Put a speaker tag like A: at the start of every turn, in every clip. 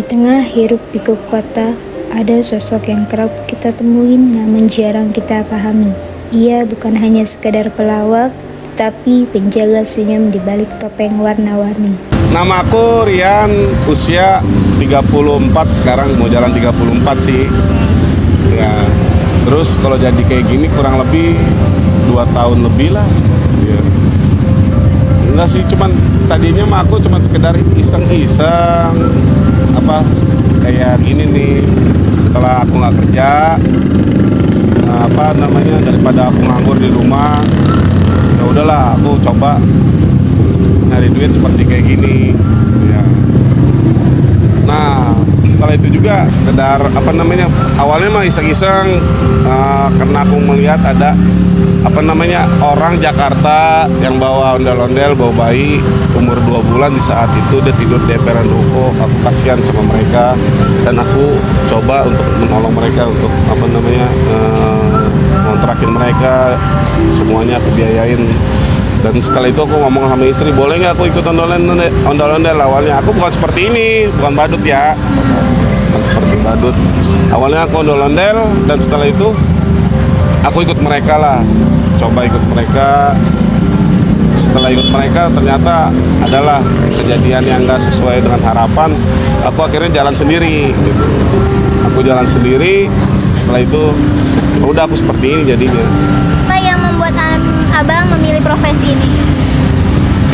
A: Di tengah hiruk pikuk kota, ada sosok yang kerap kita temuin namun jarang kita pahami. Ia bukan hanya sekedar pelawak, tapi penjaga senyum di balik topeng warna-warni.
B: Nama aku Rian, usia 34, sekarang mau jalan 34 sih. Ya, terus kalau jadi kayak gini kurang lebih 2 tahun lebih lah. Ya. Enggak sih, cuman tadinya mah aku cuman sekedar iseng-iseng kayak gini nih, setelah aku nggak kerja, daripada aku nganggur di rumah, ya udahlah aku coba nyari duit seperti kayak gini ya. Nah setelah itu juga sekedar awalnya mah iseng-iseng, karena aku melihat ada orang Jakarta yang bawa ondel-ondel, bawa bayi umur 2 bulan. Di saat itu dia tidur di emperan ruko. Aku kasihan sama mereka dan aku coba untuk menolong mereka, untuk ngontrakin mereka, semuanya aku biayain. Dan setelah itu aku ngomong sama istri, boleh nggak aku ikut ondel-ondel. Awalnya aku bukan seperti ini, bukan badut ya, bukan seperti badut. Awalnya aku ondel-ondel, dan setelah itu aku ikut mereka lah, coba ikut mereka. Setelah ikut mereka ternyata adalah kejadian yang nggak sesuai dengan harapan. Aku akhirnya jalan sendiri gitu. Aku jalan sendiri. Setelah itu udah aku seperti ini jadinya.
C: Apa yang membuat abang memilih profesi ini?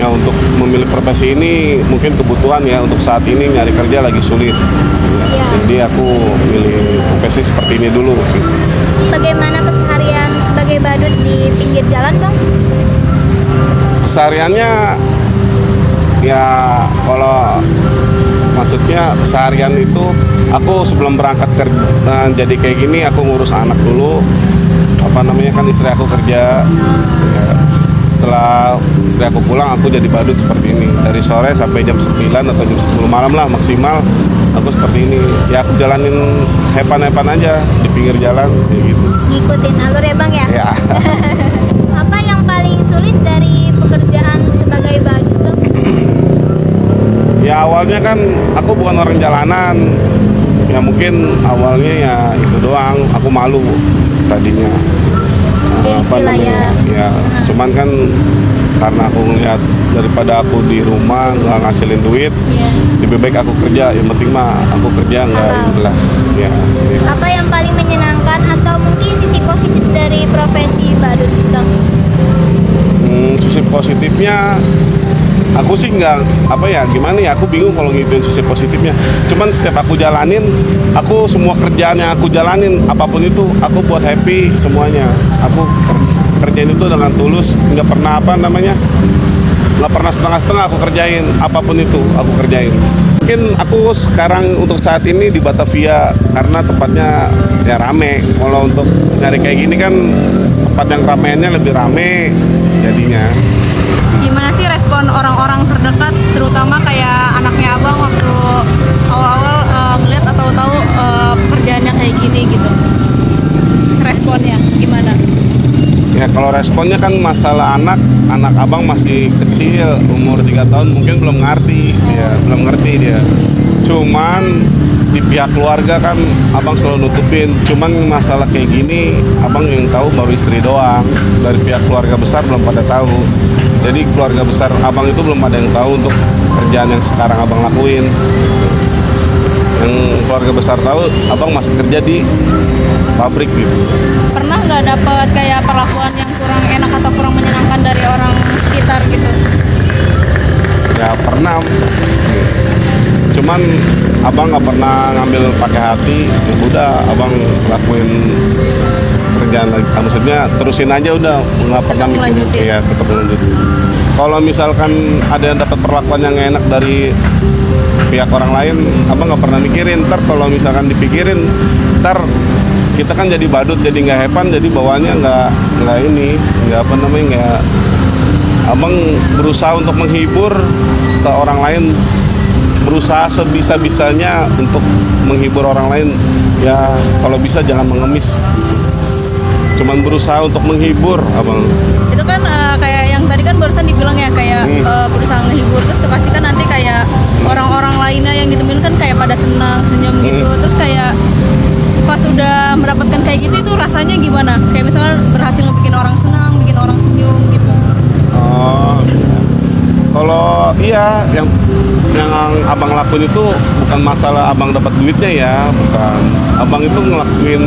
B: Ya, untuk memilih profesi ini mungkin kebutuhan ya, untuk saat ini nyari kerja lagi sulit ya. Jadi aku milih profesi seperti ini dulu gitu.
C: Bagaimana keseharian sebagai badut di pinggir jalan, Bang?
B: Kesehariannya ya, kalau maksudnya keseharian itu aku sebelum berangkat kerja jadi kayak gini, aku ngurus anak dulu. Kan istri aku kerja ya. Setelah istri aku pulang, aku jadi badut seperti ini dari sore sampai jam 9 atau jam 10 malam lah maksimal. Aku seperti ini ya, aku jalanin hepan-hepan aja di pinggir jalan kayak gitu.
C: Ngikutin alur ya, Bang ya?
B: Ya.
C: Apa yang paling sulit dari pekerjaan sebagai badut, Bang?
B: Ya awalnya kan aku bukan orang jalanan. Ya mungkin awalnya ya itu doang, aku malu tadinya. Ya, cuman kan karena aku ngeliat daripada aku di rumah nggak ngasilin duit, lebih baik aku kerja. Yang penting mah aku kerja nggak itulah. Ya.
C: Apa yang paling menyenangkan atau mungkin sisi positif dari profesi badut, Bang?
B: Sisi positifnya, aku sih gimana ya, aku bingung kalau ngituin sisi positifnya. Cuman setiap aku jalanin, aku semua kerjaan yang aku jalanin, apapun itu, aku buat happy semuanya. Aku kerjain itu dengan tulus, nggak pernah nggak pernah setengah-setengah aku kerjain, apapun itu aku kerjain. Mungkin aku sekarang untuk saat ini di Batavia karena tempatnya ya rame. Kalau untuk nyari kayak gini kan tempat yang ramainya lebih rame jadinya.
D: Gimana sih respon orang-orang terdekat, terutama kayak anaknya abang waktu awal-awal ngeliat atau tahu pekerjaannya kayak gini gitu? Responnya gimana?
B: Ya kalau responnya kan masalah anak abang masih kecil, umur 3 tahun, mungkin belum ngerti dia. Cuman di pihak keluarga kan abang selalu nutupin. Cuman masalah kayak gini abang yang tahu baru istri doang. Dari pihak keluarga besar belum pada tahu. Jadi keluarga besar abang itu belum ada yang tahu untuk kerjaan yang sekarang abang lakuin. Yang keluarga besar tahu abang masih kerja di pabrik gitu.
D: Pernah nggak dapet kayak perlakuan yang kurang enak atau kurang menyenangkan dari orang sekitar gitu?
B: Ya pernah. Cuman abang nggak pernah ngambil pakai hati. Ya udah abang lakuin kerjaan lagi. Maksudnya terusin aja udah, nggak pernah
D: melanjutin.
B: Ya tetap melanjutin. Kalau misalkan ada yang dapat perlakuan yang enak dari pihak orang lain, abang nggak pernah mikirin. Ntar kalau misalkan dipikirin, ntar kita kan jadi badut, jadi nggak hepan, jadi bawaannya nggak abang berusaha untuk menghibur ke orang lain, berusaha sebisa-bisanya untuk menghibur orang lain. Ya kalau bisa jangan mengemis, cuman berusaha untuk menghibur abang.
D: Itu kan kayak yang tadi kan barusan dibilang ya kayak berusaha ngehibur, terus kepastikan nanti kayak orang-orang lainnya yang ditemuin kan kayak pada senang, senyum gitu. Terus kayak pas udah mendapatkan kayak gitu itu rasanya gimana? Kayak misalnya berhasil bikin orang senang, bikin orang senyum gitu.
B: Oh, kalau iya yang abang lakuin itu bukan masalah abang dapat duitnya ya, bukan. Abang itu ngelakuin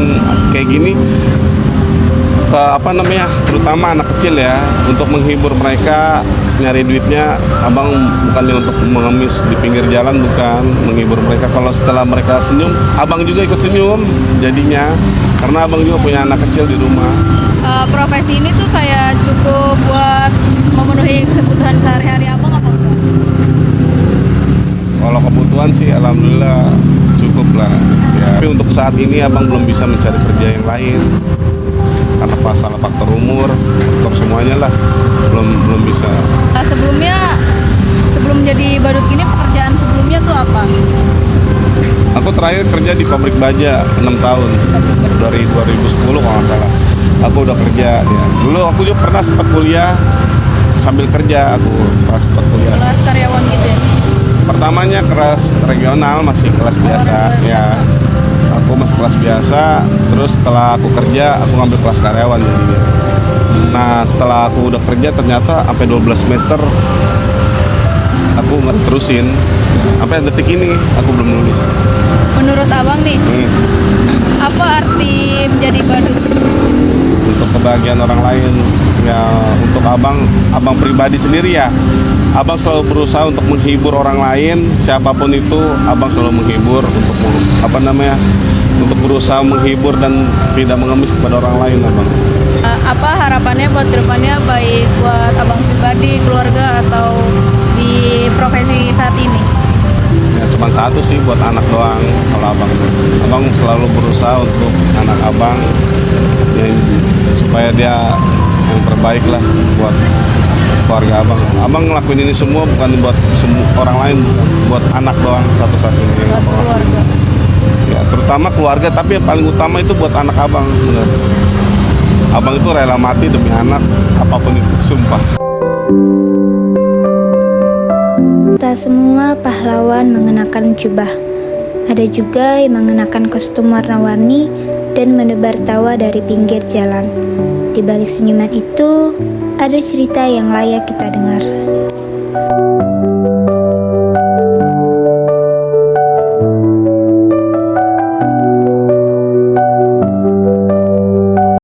B: kayak gini ke apa namanya, terutama anak kecil ya, untuk menghibur mereka, nyari duitnya. Abang bukan untuk mengemis di pinggir jalan, bukan, menghibur mereka. Kalau setelah mereka senyum, abang juga ikut senyum jadinya, karena abang juga punya anak kecil di rumah.
D: Profesi ini tuh kayak cukup buat memenuhi kebutuhan sehari-hari abang apa enggak?
B: Kalau kebutuhan sih alhamdulillah cukup lah ya. Tapi untuk saat ini abang belum bisa mencari kerja yang lain karena masalah faktor umur, faktor semuanya lah, belum bisa.
D: Sebelum jadi badut gini, pekerjaan sebelumnya tuh apa?
B: Aku terakhir kerja di pabrik baja 6 tahun, dari 2010 kalau nggak salah. Aku udah kerja ya. Dulu aku juga pernah sempat kuliah sambil kerja, aku pas sempat kuliah.
D: Kelas karyawan gitu ya?
B: Pertamanya kelas regional, masih kelas biasa ya. Aku masih kelas biasa, terus setelah aku kerja aku ngambil kelas karyawan jadinya. Nah setelah aku udah kerja ternyata sampai 12 semester aku nggak terusin, sampai detik ini aku belum lulus.
D: Menurut abang nih, apa arti menjadi badut?
B: Untuk kebahagiaan orang lain ya, untuk abang pribadi sendiri ya, abang selalu berusaha untuk menghibur orang lain, siapapun itu abang selalu menghibur, untuk untuk berusaha menghibur dan tidak mengemis kepada orang lain abang.
D: Apa harapannya buat kedepannya, baik buat abang pribadi, keluarga, atau di profesi saat ini?
B: Ya cuma satu sih, buat anak doang. Kalau abang selalu berusaha untuk anak abang ya, supaya dia yang terbaik lah buat keluarga abang. Abang ngelakuin ini semua bukan buat orang lain, buat anak doang satu-satunya.
D: Buat keluarga.
B: Ya terutama keluarga, tapi yang paling utama itu buat anak abang, bener. Abang itu rela mati demi anak, apapun itu, sumpah.
A: Tak semua pahlawan mengenakan jubah. Ada juga yang mengenakan kostum warna-warni dan menebar tawa dari pinggir jalan. Di balik senyuman itu, ada cerita yang layak kita dengar.